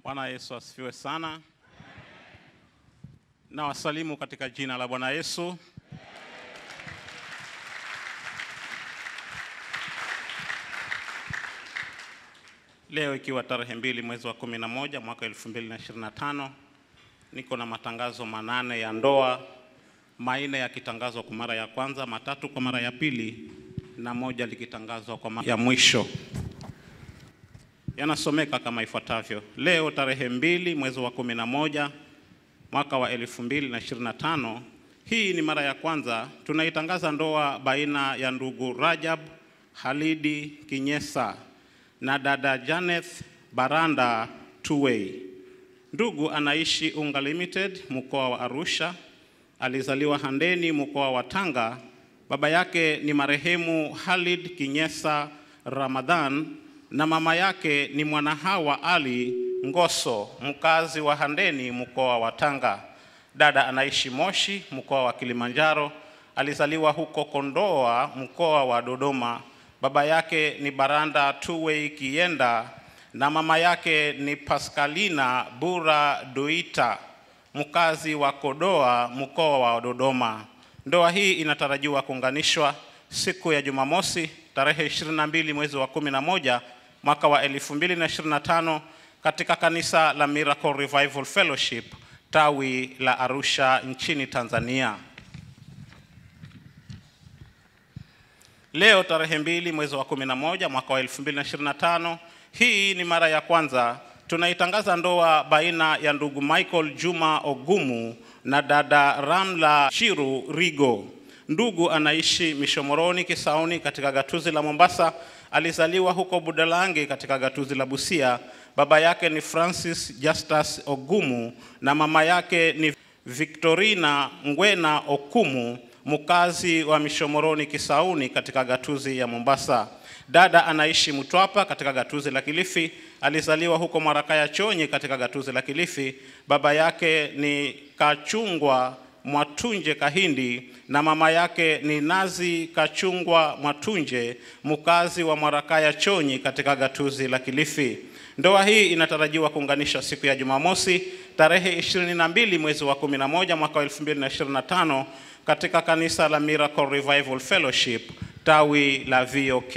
Bwana Yesu asifiwe sana. Na wasalimu katika jina la Bwana Yesu. Leo ikiwa tarehe 2 mwezi wa 11 mwaka 2025, niko na matangazo 8 ya ndoa, 4 yakitangazwa kwa mara ya kwanza, 3 kwa mara ya pili na 1 likitangazwa kwa mara ya mwisho. Yanasomeka kama ifuatavyo. Leo tarehe 2 mwezi wa 11 mwaka wa 2025, hii ni mara ya kwanza tunaitangaza ndoa baina ya ndugu Rajab Halidi Kinyesa na dada Janeth Baranda Tuwei. Ndugu anaishi Unga Limited, mkoa wa Arusha. Alizaliwa Handeni, mkoa wa Tanga. Baba yake ni marehemu Halid Kinyesa Ramadhan na mama yake ni Mwanahawa Ali Ngoso, mkazi wa Handeni, mkoa wa Tanga. Dada anaishi Moshi, mkoa wa Kilimanjaro. Alizaliwa huko Kondoa, mkoa wa Dodoma. Baba yake ni Baranda Tuwei Kienda na mama yake ni Pascalina Bura Duita, mkazi wa Kodoa, mkoa wa Dodoma. Ndoa hii inatarajiwa kuunganishwa siku ya Jumamosi tarehe 22 mwezi wa 11 mwaka wa 2025 katika kanisa la Miracle Revival Fellowship tawi la Arusha nchini Tanzania. Leo tarehe 2 mwezi wa 11 mwaka wa 2025, hii ni mara ya kwanza tunaitangaza ndoa baina ya ndugu Michael Juma Ogumu na dada Ramla Chiru Rigo. Ndugu anaishi Mishomoroni Kisauni katika gatuzi la Mombasa. Alizaliwa huko Budalangi katika gatuzi la Busia. Baba yake ni Francis Justus Ogumu na mama yake ni Victorina Ngwena Okumu, mkazi wa Mishomoroni Kisauni katika gatuzi ya Mombasa. Dada anaishi Mtwapa katika gatuzi la Kilifi. Alizaliwa huko Marakaya Chonyi katika gatuzi la Kilifi. Baba yake ni Kachungwa Mwatunje Kahindi na mama yake ni Nazi Kachungwa Mwatunje, mkazi wa Marakaya Chonyi katika gatuzi la Kilifi. Ndoa hii inatarajiwa kuunganisha siku ya Jumamosi tarehe 22 mwezi wa 11 mwaka wa 2025 katika kanisa la Miracle Revival Fellowship tawi la VOK.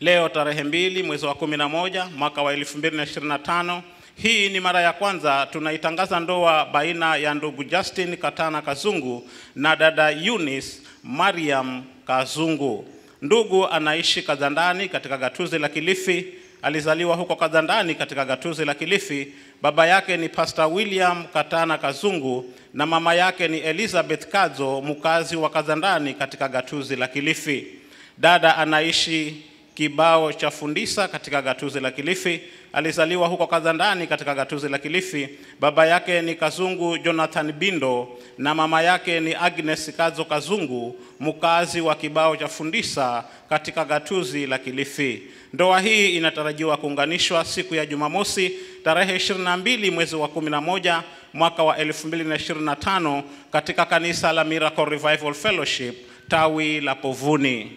Leo tarehe 2 mwezi wa 11 mwaka wa 2025, hii ni mara ya kwanza tunaitangaza ndoa baina ya ndugu Justin Katana Kazungu na dada Eunice Mariam Kazungu. Ndugu anaishi Kazandani katika gatuzi la Kilifi. Alizaliwa huko Kazandani katika gatuzi la Kilifi. Baba yake ni Pastor William Katana Kazungu na mama yake ni Elizabeth Kazo, mkazi wa Kazandani katika gatuzi la Kilifi. Dada anaishi Kibao cha Fundisa katika gatuzi la Kilifi. Alizaliwa huko Kazandani katika gatuzi la Kilifi. Baba yake ni Kazungu Jonathan Bindo na mama yake ni Agnes Kazo Kazungu, mkazi wa Kibao cha Fundisa katika gatuzi la Kilifi. Ndoa hii inatarajiwa kuunganishwa siku ya Jumamosi tarehe 22 mwezi wa 11 mwaka wa 2025 katika kanisa la Miracle Revival Fellowship tawi la Povuni.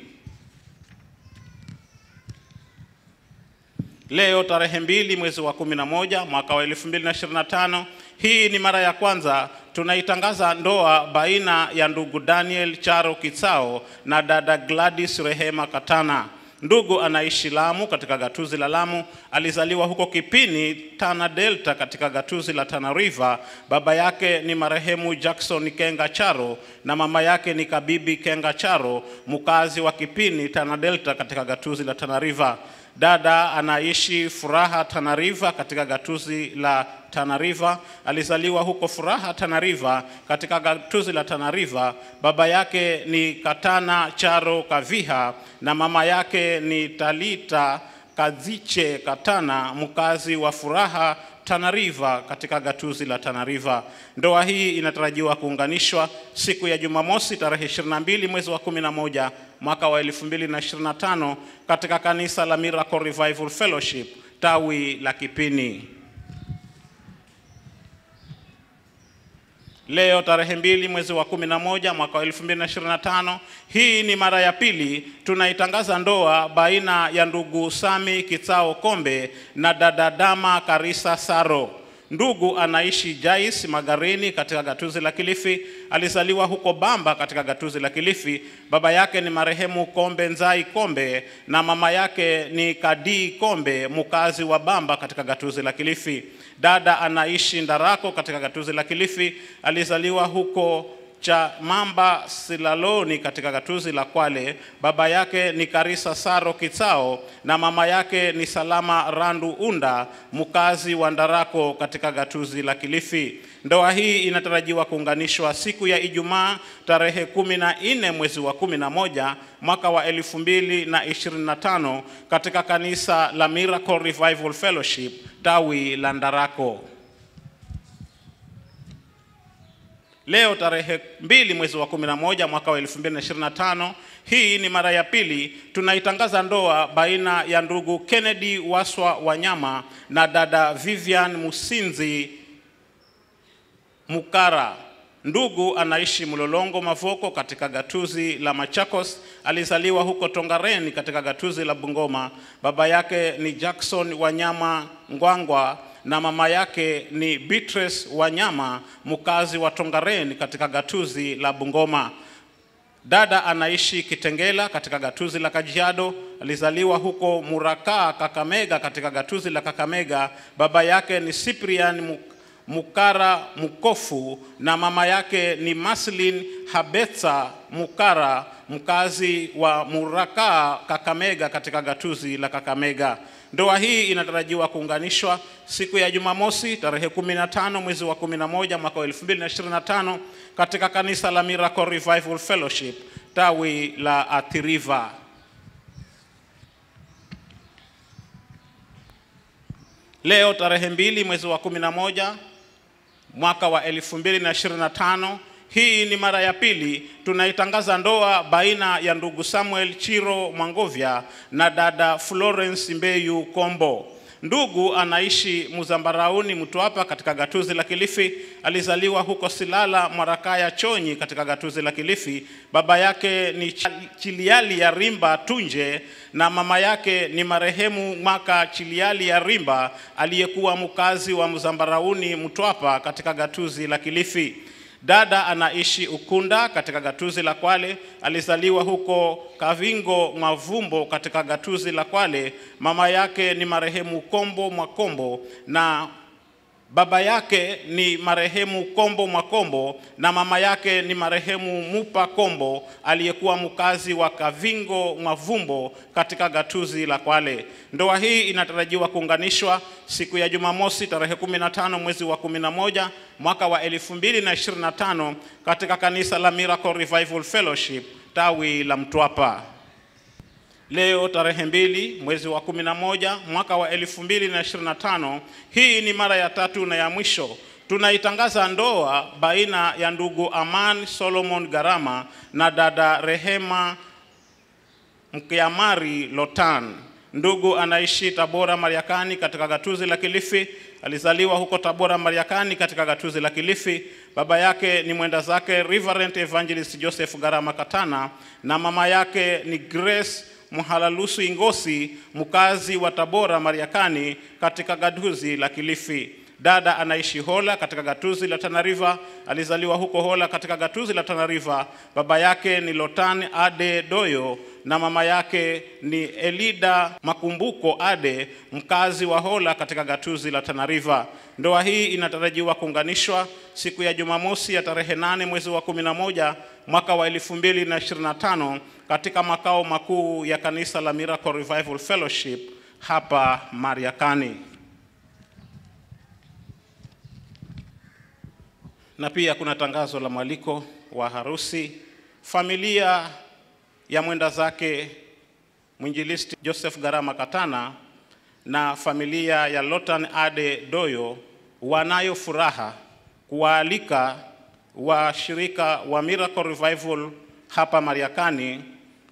Leo tarehe 2 mwezi wa 11 mwaka wa 2025, hii ni mara ya kwanza tunaitangaza ndoa baina ya ndugu Daniel Charo Kitsao na dada Gladys Rehema Katana. Ndugu anaishi Lamu katika gatuzi la Lamu. Alizaliwa huko Kipini, Tana Delta katika gatuzi la Tana River. Baba yake ni marehemu Jackson Kenga Charo na mama yake ni Kabibi Kenga Charo, mkazi wa Kipini, Tana Delta katika gatuzi la Tana River. Dada anaishi Furaha Tana River katika gatuzi la Tana River. Alizaliwa huko Furaha Tana River katika gatuzi la Tana River. Baba yake ni Katana Charo Kaviha na mama yake ni Talita Kaziche Katana, mkazi wa Furaha Tana River katika gatuzi la Tana River. Ndoa hii inatarajiwa kuunganishwa siku ya Jumamosi tarehe 22 mwezi wa 11 mwaka wa 2025 katika kanisa la Miracle Revival Fellowship tawi la Kipini. leo tarehe 2 mwezi wa 11 mwaka wa 2025. Hii ni mara ya pili tunaitangaza ndoa baina ya ndugu Sami Kitsao Kombe na dada Dama Karisa Saro. Ndugu anaishi Jais Magarini katika gatuzi la Kilifi. Alizaliwa huko Bamba katika gatuzi la Kilifi. Baba yake ni marehemu Kombe Nzai Kombe na mama yake ni Kadi Kombe, mkazi wa Bamba katika gatuzi la Kilifi. Dada anaishi Ndarako katika gatuzi la Kilifi. Alizaliwa huko cha Mamba Silaloni katika gatuzi la Kwale. Baba yake ni Karisa Saro Kitsao na mama yake ni Salama Randu Unda, mkazi wa Ndarako katika gatuzi la Kilifi. Ndoa hii inatarajiwa kuunganishwa siku ya Ijumaa tarehe 14 mwezi wa 11 mwaka wa 2025 katika kanisa la Miracle Revival Fellowship tawi la Ndarako. Leo tarehe 2 mwezi wa 11 mwaka wa 2025, hii ni mara ya pili tunaitangaza ndoa baina ya ndugu Kennedy Waswa Wanyama na dada Vivian Musinzi Mukara. Ndugu anaishi Mlolongo Mavoko katika gatuzi la Machakos. Alizaliwa huko Tongareni katika gatuzi la Bungoma. Baba yake ni Jackson Wanyama Ngwangwa na mama yake ni Beatrice Wanyama, mkazi wa Tongareni katika gatuzi la Bungoma. Dada anaishi Kitengela katika gatuzi la Kajiado. Alizaliwa huko Muraka Kakamega katika gatuzi la Kakamega. Baba yake ni Cyprian Mukara Mukofu na mama yake ni Maslin Habetsa Mukara, mkazi wa Muraka Kakamega katika gatuzi la Kakamega. Ndoa hii inatarajiwa kuunganishwa siku ya Jumamosi tarehe 15 mwezi wa 11 mwaka wa 2025 katika kanisa la Miracle Revival Fellowship tawi la Athi River. Leo tarehe 2 mwezi wa 11 mwaka wa 2025, hii ni mara ya pili tunaitangaza ndoa baina ya ndugu Samuel Chiro Mwangovya na dada Florence Mbeyu Kombo. Ndugu anaishi Muzambarauni Mtwapa katika gatuzi la Kilifi. Alizaliwa huko Silala Mwarakaya Chonyi katika gatuzi la Kilifi. Baba yake ni Chiliali ya Rimba Tunje na mama yake ni marehemu Maka Chiliali ya Rimba aliyekuwa mkazi wa Muzambarauni Mtwapa katika gatuzi la Kilifi. Dada anaishi Ukunda katika gatuzi la Kwale. Alizaliwa huko Kavingo Mavumbo katika gatuzi la Kwale. Mama yake ni marehemu Kombo Mwakombo na baba yake ni marehemu Kombo Mwakombo na mama yake ni marehemu Mupa Kombo aliyekuwa mkazi wa Kavingo Mavumbo katika gatuzi la Kwale. Ndoa hii inatarajiwa kuunganishwa siku ya Jumamosi tarehe 15 mwezi wa 11 mwaka wa 2025 katika kanisa la Miracle Revival Fellowship tawi la Mtwapa. Leo tarehe 2 mwezi wa 11 mwaka wa 2025, hii ni mara ya tatu na ya mwisho tunaitangaza ndoa baina ya ndugu Aman Solomon Garama na dada Rehema Mkiamari Lotan. Ndugu anaishi Tabora Mariakani katika gatuzi la Kilifi. Alizaliwa huko Tabora Mariakani katika gatuzi la Kilifi. Baba yake ni mwenda zake Reverend Evangelist Joseph Garama Katana na mama yake ni Grace Muhalalusu Ingosi, mkazi wa Tabora Mariakani katika gatuzi la Kilifi. Dada anaishi Hola katika gatuzi la Tana River. Alizaliwa huko Hola katika gatuzi la Tana River. Baba yake ni Lotan Ade Doyo na mama yake ni Elida Makumbuko Ade, mkazi wa Hola katika gatuzi la Tana River. Ndoa hii inatarajiwa kuunganishwa siku ya Jumamosi ya tarehe 8 mwezi wa 11 mwaka wa 2025 katika makao makuu ya kanisa la Miracle Revival Fellowship hapa Mariakani. Na pia kuna tangazo la mwaliko wa harusi. Familia ya mwenda zake mwinjilisti Joseph Garama Katana na familia ya Lotan Ade Doyo wanayo furaha kuwaalika washirika wa Miracle Revival hapa Mariakani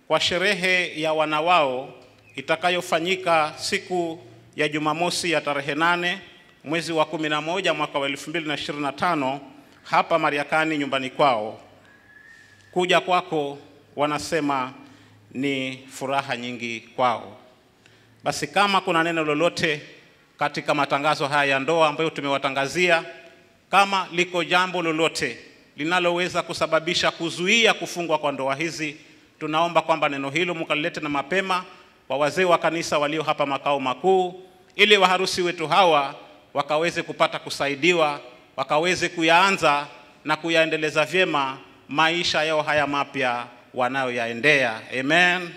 kwa sherehe ya wanawao itakayofanyika siku ya Jumamosi ya tarehe 8 mwezi wa 11 mwaka wa 2025 hapa Mariakani nyumbani kwao. Kuja kwako wanasema ni furaha nyingi kwao. Basi kama kuna neno lolote katika matangazo haya ya ndoa ambayo tumewatangazia, kama liko jambo lolote linaloweza kusababisha kuzuia kufungwa kwa ndoa hizi, tunaomba kwamba neno hilo mkalilete na mapema kwa wazee wa kanisa walio hapa makao makuu, ili waharusi wetu hawa wakaweze kupata kusaidiwa, wakaweze kuyaanza na kuyaendeleza vyema maisha yao haya mapya wanayoyaendea. Amen.